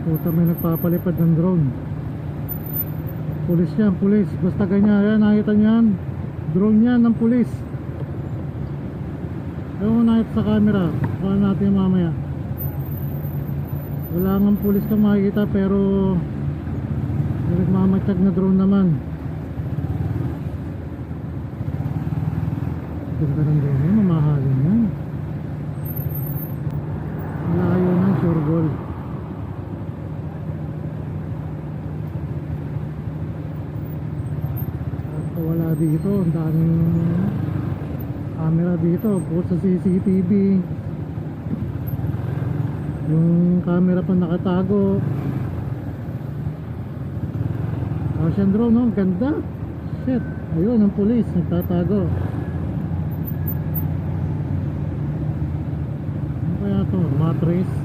Puta, may nagpapalipad ng drone. Pulis yan, pulis. Basta ganyan, yan, nakita niyan. Drone yan ng pulis. Ewan ko nakita sa camera. Paano natin mamaya. Wala nga pulis ka makikita, pero nagmamatsyag na drone naman. Ganda ng drone yan, mamahalin yan. Layo ng sure goal. Wala dito, ang daming camera dito, bukod sa CCTV. Yung camera pa nakatago. Asian drone, no? Ganda. Shit, ayun ang pulis nagtatago. Ano kaya to? Matrace.